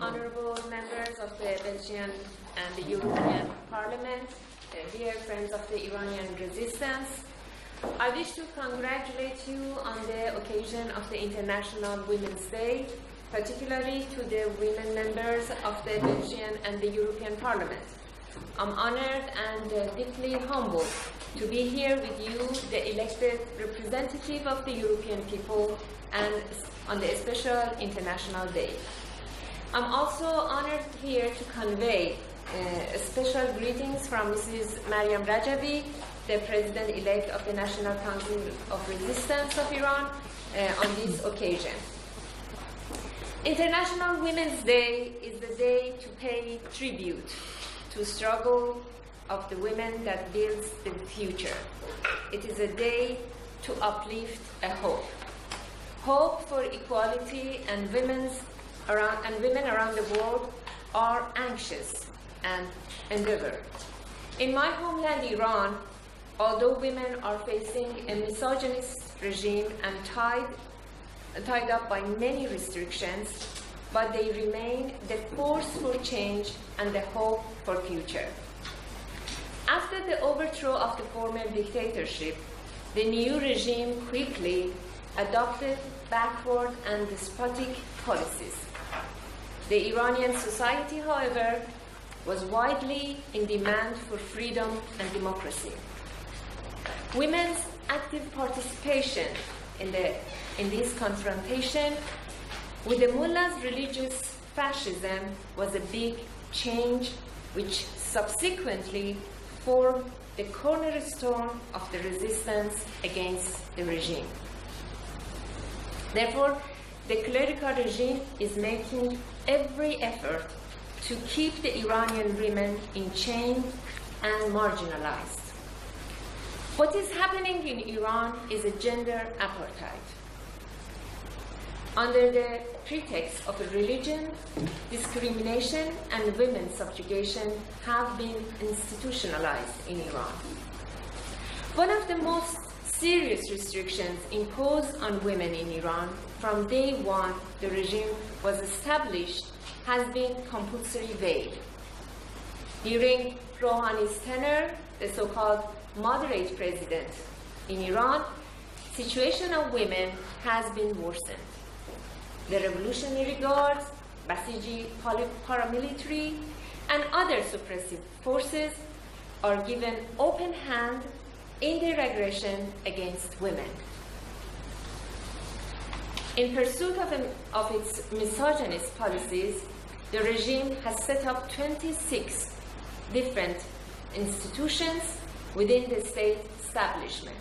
honorable members of the Belgian and the European Parliament, dear friends of the Iranian resistance, I wish to congratulate you on the occasion of the International Women's Day, particularly to the women members of the Belgian and the European Parliament. I'm honored and deeply humbled to be here with you, the elected representative of the European people, and on the special International Day. I'm also honored here to convey special greetings from Mrs. Maryam Rajavi, the President-elect of the National Council of Resistance of Iran, on this occasion. International Women's Day is the day to pay tribute to the struggle of the women that builds the future. It is a day to uplift a hope. Hope for equality, and women around the world are anxious and endeavor. In my homeland, Iran, although women are facing a misogynist regime and tied up by many restrictions, but they remain the force for change and the hope for future. After the overthrow of the former dictatorship, the new regime quickly adopted backward and despotic policies. The Iranian society, however, was widely in demand for freedom and democracy. Women's active participation in this confrontation with the mullah's religious fascism was a big change, which subsequently formed the cornerstone of the resistance against the regime. Therefore, the clerical regime is making every effort to keep the Iranian women in chains and marginalized. What is happening in Iran is a gender apartheid. Under the pretext of religion, discrimination and women's subjugation have been institutionalized in Iran. One of the most serious restrictions imposed on women in Iran from day one the regime was established has been compulsory veil. During Rouhani's tenure, the so-called moderate president in Iran, situation of women has been worsened. The Revolutionary Guards, Basiji paramilitary, and other suppressive forces are given open hand in their aggression against women. In pursuit of its misogynist policies, the regime has set up 26 different institutions within the state establishment.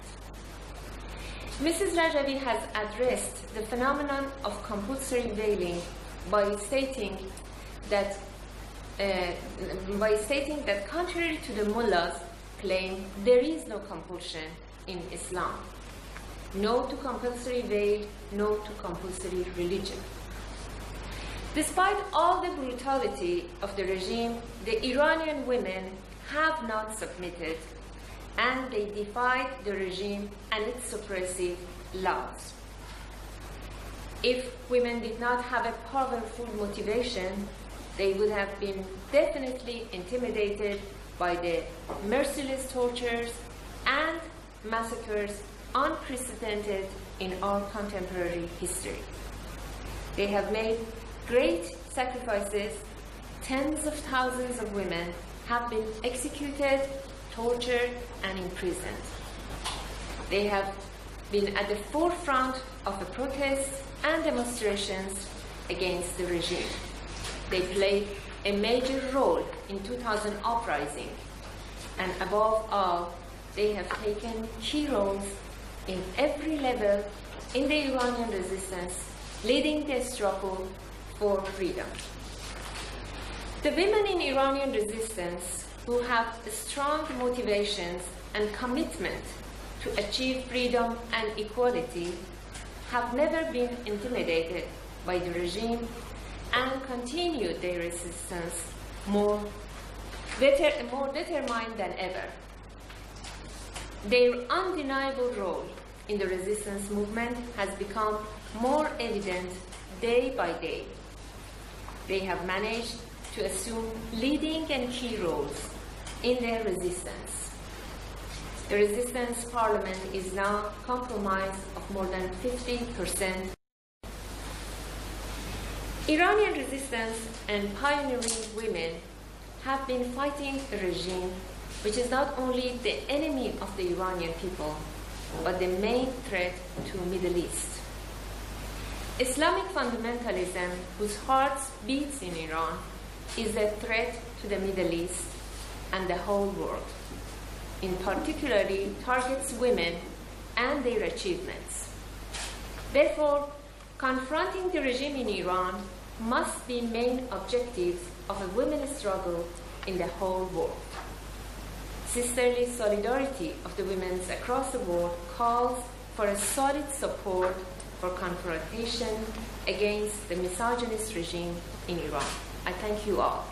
Mrs. Rajavi has addressed the phenomenon of compulsory veiling by stating that contrary to the mullahs claim, there is no compulsion in Islam. No to compulsory veil, no to compulsory religion. Despite all the brutality of the regime, the Iranian women have not submitted, and they defied the regime and its suppressive laws. If women did not have a powerful motivation, they would have been definitely intimidated by the merciless tortures and massacres unprecedented in our contemporary history. They have made great sacrifices. Tens of thousands of women have been executed, tortured, and imprisoned. They have been at the forefront of the protests and demonstrations against the regime. They played a major role in 2000 uprising, and above all, they have taken key roles in every level in the Iranian resistance, leading the struggle for freedom. The women in Iranian resistance who have strong motivations and commitment to achieve freedom and equality have never been intimidated by the regime and continue their resistance more determined than ever. Their undeniable role in the resistance movement has become more evident day by day. they have managed to assume leading and key roles in their resistance. The resistance parliament is now comprised of more than 50%. Iranian resistance and pioneering women have been fighting a regime which is not only the enemy of the Iranian people, but the main threat to the Middle East. Islamic fundamentalism, whose heart beats in Iran, is a threat to the Middle East and the whole world. In particular, targets women and their achievements. Therefore, confronting the regime in Iran must be main objectives of a women's struggle in the whole world. Sisterly solidarity of the women across the world calls for a solid support for confrontation against the misogynist regime in Iran. I thank you all.